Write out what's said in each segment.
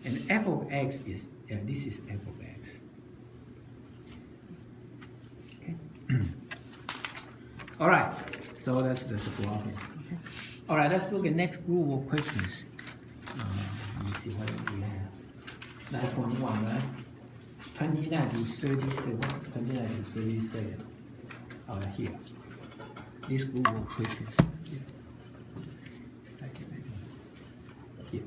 And f of x is, this is f of x. Okay. All right, so that's the graphing. Okay. All right, let's look at next group of questions. Let me see what we have. 9.1, right? 29 to 37. 29 to 37. All right, here. This group of questions. Here.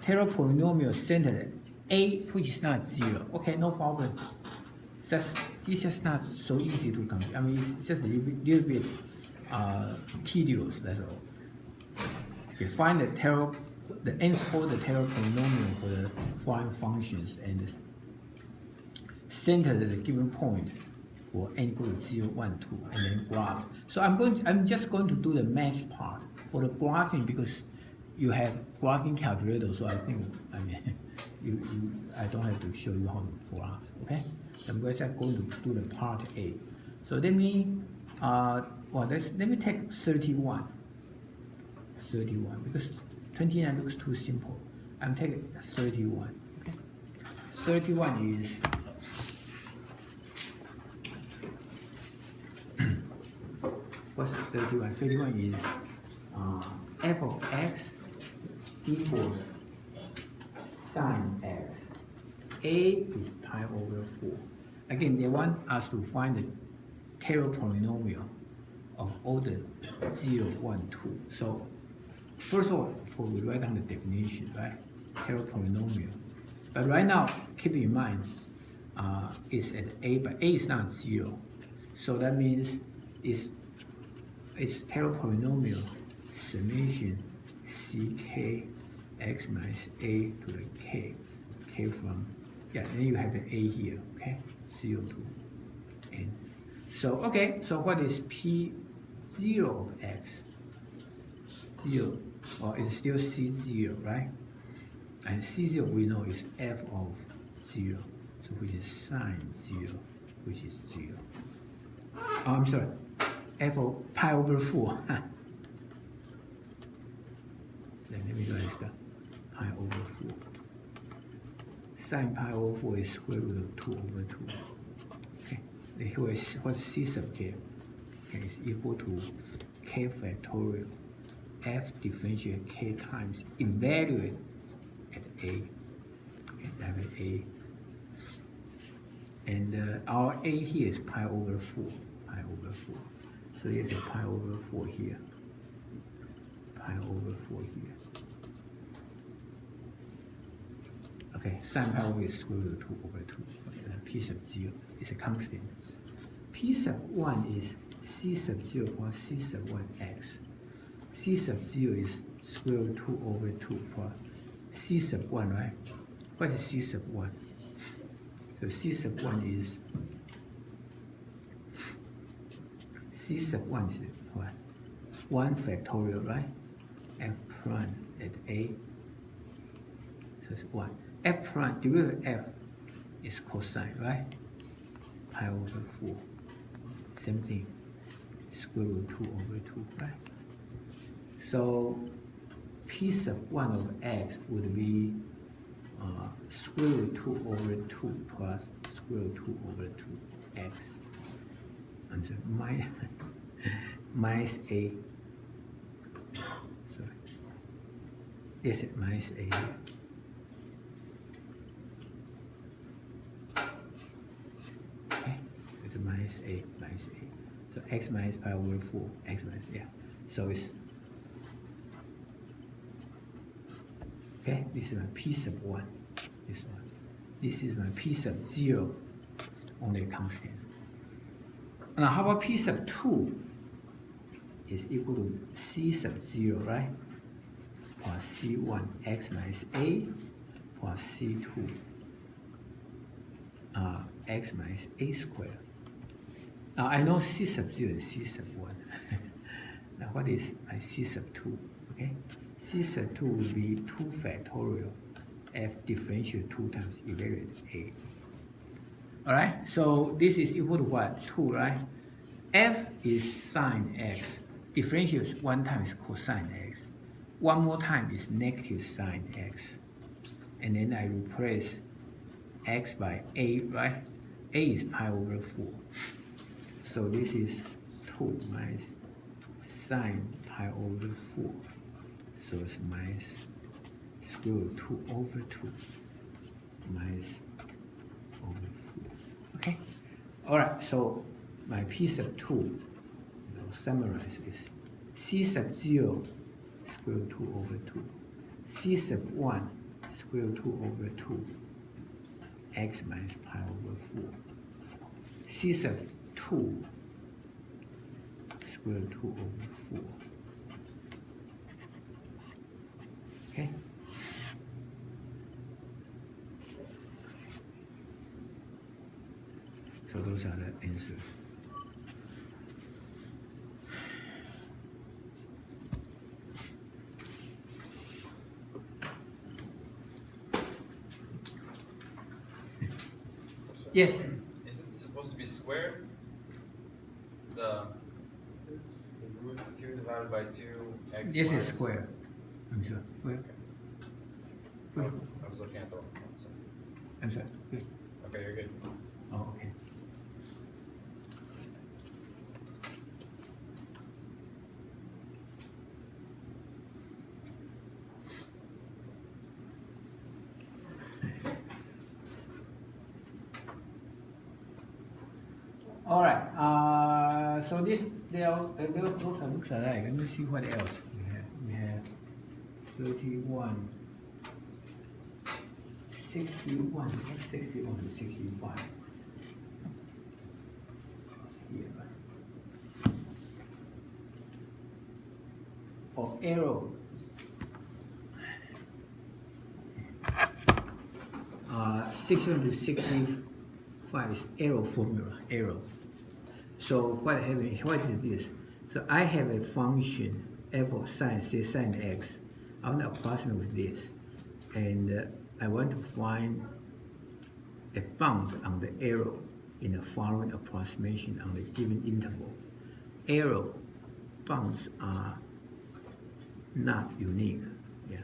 Taylor polynomial centered A, which is not 0. Okay, no problem. It's just not so easy to compute. I mean, it's just a little bit tedious, that's all. Okay, find the nth order Taylor polynomial for the following functions and center at a given point for n equal to 0, 1, 2, and then graph. So I'm just going to do the math part for the graphing because you have graphing calculator. So I think I don't have to show you how to graph. Okay, so I'm just going to do the part A. So let me let me take 31. 31 because 29 looks too simple. I'm taking 31. Okay, 31 is what's 31? 31 is f of x equals sine x. A is pi over 4. Again, they want us to find the Taylor polynomial of order 0, 1, 2. So first of all, before we write down the definition, right? Taylor polynomial. But right now, keep in mind, it's at A, but A is not 0. So that means it's Taylor polynomial summation ck x minus a to the k from, then you have the a here, okay? 0 to n. So, okay, so what is P0 of x? 0, or it's still C0, right? And C0 we know is f of 0, so which is sine 0, which is 0. Oh, I'm sorry, f of pi over 4. Then let me write that, pi over 4. Sine pi over 4 is square root of 2 over 2. Okay, here is what's C sub k? Okay, is equal to k factorial f differentiate k times evaluate at a. Okay, that is a. And our a here is pi over 4. Pi over 4. So there's a pi over 4 here. Pi over 4 here. Okay, sine pi over is square root of 2 over 2. Okay, P sub 0 is a constant. P sub 1 is C sub 0 plus C sub 1 x. C sub 0 is square root 2 over 2 plus C sub 1, right? What is C sub 1? So C sub 1 is C sub 1 is what? 1 factorial, right? F prime at A. So it's 1. F prime derivative of F is cosine, right? Pi over 4. Same thing. Square root 2 over 2, right? So P sub 1 of x would be square root 2 over 2 plus square root 2 over 2x. And so minus a. Sorry. Yes, minus a. Okay, it's a minus a. So x minus pi over 4, x minus, yeah. So it's, okay, this is my P sub 1, this one. This is my P sub 0, only a constant. Now how about P sub 2 is equal to C sub 0, right? Plus C1 x minus a plus C2 x minus a squared. Now I know C sub 0 is C sub 1. Now what is my C sub 2? Okay, C sub 2 will be 2 factorial f differential 2 times evaluate a. Alright, so this is equal to what? 2, right? F is sine x. Differential is 1 times cosine x. one more time is negative sine x. And then I replace x by a, right? A is pi over 4. So this is 2 minus sine pi over 4. So it's minus square root 2 over 2 minus over 4. Okay? Alright, so my p sub 2, summarize is c sub 0 square root 2 over 2, c sub 1 square root 2 over 2, x minus pi over 4, c sub 2 square root 2 over 4. Okay? So those are the answers. Yes? Is it supposed to be squared? The root of 2 divided by 2x. This is square. I'm sorry. Where? Oh, I was looking at the wrong one. So. I'm sorry. Where? Okay, you're good. Oh, okay. All right. So this those looks alike. Let me see what else we have. We have 31, 61, 61 to 65. Here. Or arrow. 61 to 65 is arrow formula. Arrow. So what is this? So I have a function f of sine, say sine x. I want to approximate with this, and I want to find a bound on the arrow in the following approximation on the given interval. Arrow bounds are not unique. Yeah.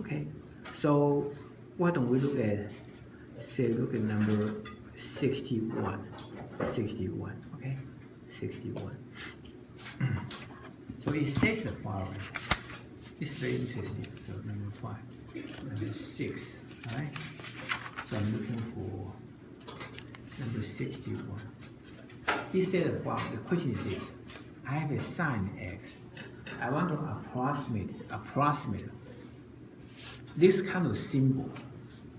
Okay. So why don't we look at, say, look at number 61. 61. Okay. 61. So it says the following. This is very interesting. So number 5, number 6. All right. So I'm looking for number 61. It says the following. The question is this: I have a sine x. I want to approximate this kind of symbol,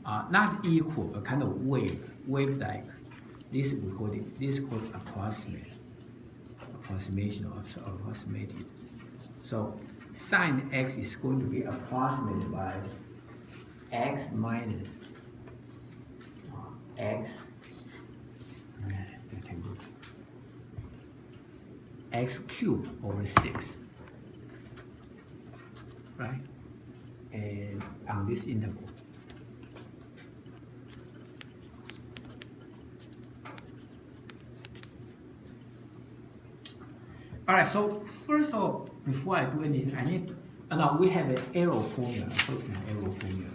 not equal, but kind of wave-like. This we call it. This is called approximation or approximated. So sine x is going to be approximated by x minus x cubed over 6, right? And on this interval. All right, so first of all, before I do anything, I need to, now we have an arrow formula. First, an arrow formula.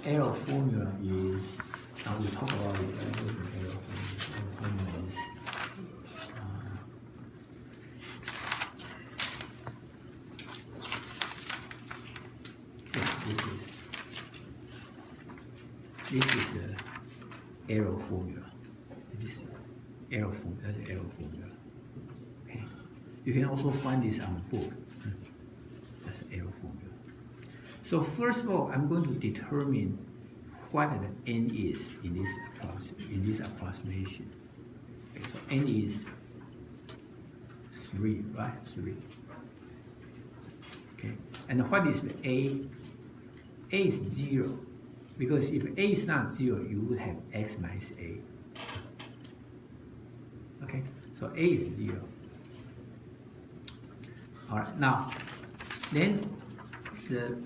Arrow formula is, now we talk about it. Arrow formula is, this is the arrow formula. This is arrow formula. That's the arrow formula. Okay. You can also find this on the book. That's the arrow formula. So first of all, I'm going to determine what the n is in this approximation. Okay, so n is 3, right? 3. Okay. And what is the a? A is 0. Because if a is not 0, you would have x minus a. Okay, so a is 0. All right, now, then the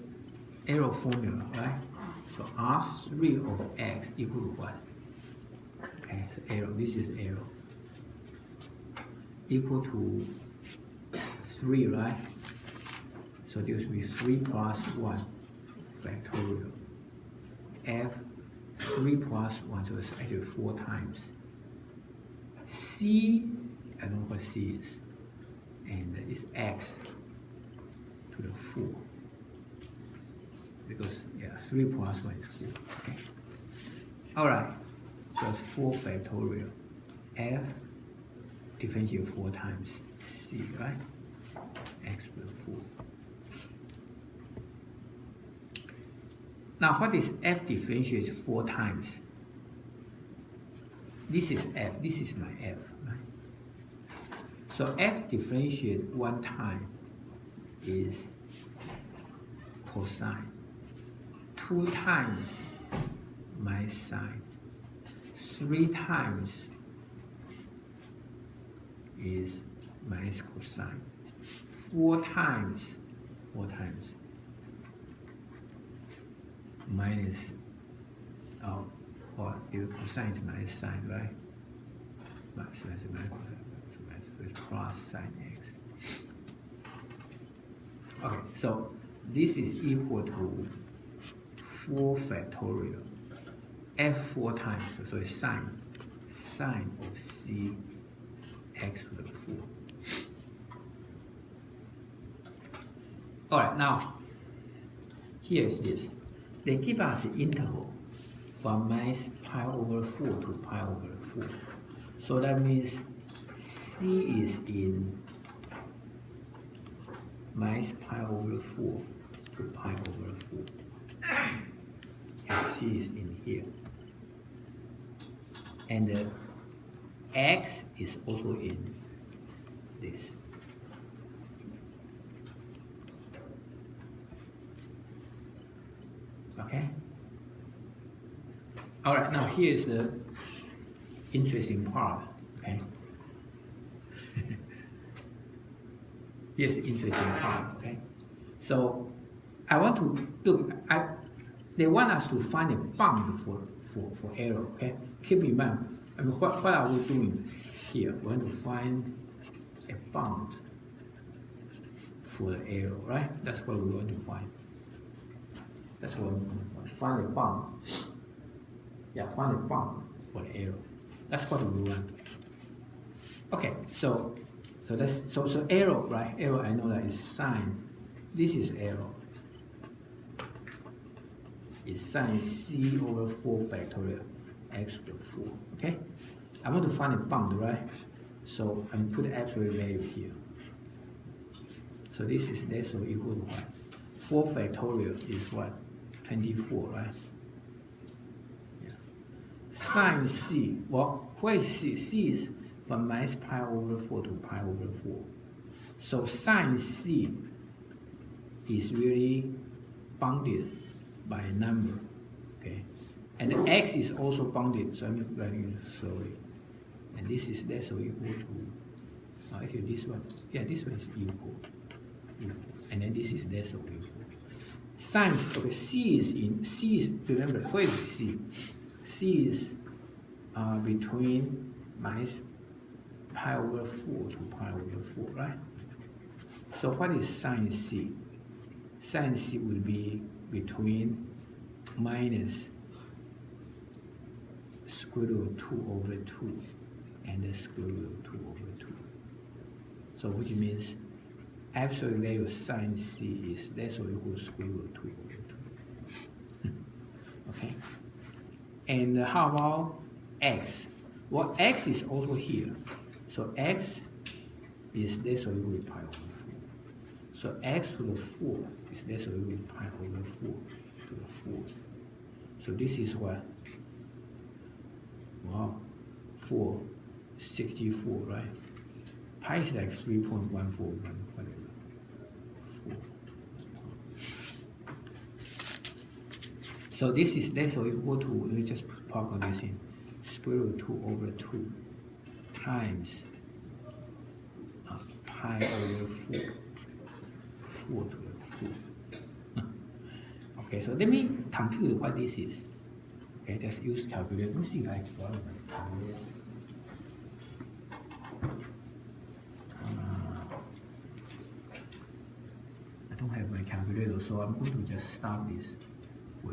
arrow formula, right? So R3 of x equal to what? Okay, so arrow, this is arrow. Equal to 3, right? So this will be 3 plus 1 factorial. F 3 plus 1, so it's actually 4 times. C, I don't know what C is, and it's x to the 4. Because, yeah, 3 plus 1 is 4, okay? Alright, so it's 4 factorial. F differentiate 4 times C, right? X plus 4. Now, what is F differentiated 4 times? This is F, this is my F, right? So F differentiated 1 time is cosine. 2 times my sine. 3 times is minus cosine. 4 times minus, or if cosine is minus sine, right? Minus cosine, so it's plus sine x. Okay, so this is equal to 4 factorial. F 4 times, so it's sine of c x to the 4. Alright, now, here is this. They give us the interval from minus pi over 4 to pi over 4. So that means c is in minus pi over 4 to pi over 4. And c is in here. And x is also in this. Okay? Alright, now here's the interesting part. Okay? Here's the interesting part. Okay? So I want to look, they want us to find a bound for error. Okay? Keep in mind, I mean, what are we doing here? We want to find a bound for the error, right? That's what we want to find. That's what we want to find. Find a bound. Yeah, find a bound for the error. That's what we want. Okay, so error, right? Error, I know that is sine. This is error. It's sine c over 4 factorial x to the 4. Okay? I want to find a bound, right? So I'm put the absolute value here. So this is less or equal to what? 4 factorial is what? 24, right? Yeah. Sine c, well, where is c? C is from minus pi over 4 to pi over 4. So sine c is really bounded by a number, okay? And the x is also bounded, so I'm writing it slowly. And this is less or equal to, actually this one, yeah, this one is equal. And then this is less or equal. Sine, okay, c is, remember, where is c? C is between minus pi over 4 to pi over 4, right? So what is sine c? Sine c would be between minus square root of 2 over 2 and the square root of 2 over 2. So which means absolute value of sine c is less or equal to square root of 2 over 2. Okay? And how about x? Well, x is also here. So x is less or equal to pi over 4. So x to the 4 is less or equal to pi over 4 to the 4. So this is what? Wow, 464, right? Pi is like 3.141, whatever. 4. So this is less or equal to, let me just plug on this in, square root 2 over 2 times pi over 4, 4 to the 4. Okay, so let me compute what this is. Okay, just use calculator. Let me see if I can follow my calculator. don't have my calculator, so I'm going to just start this.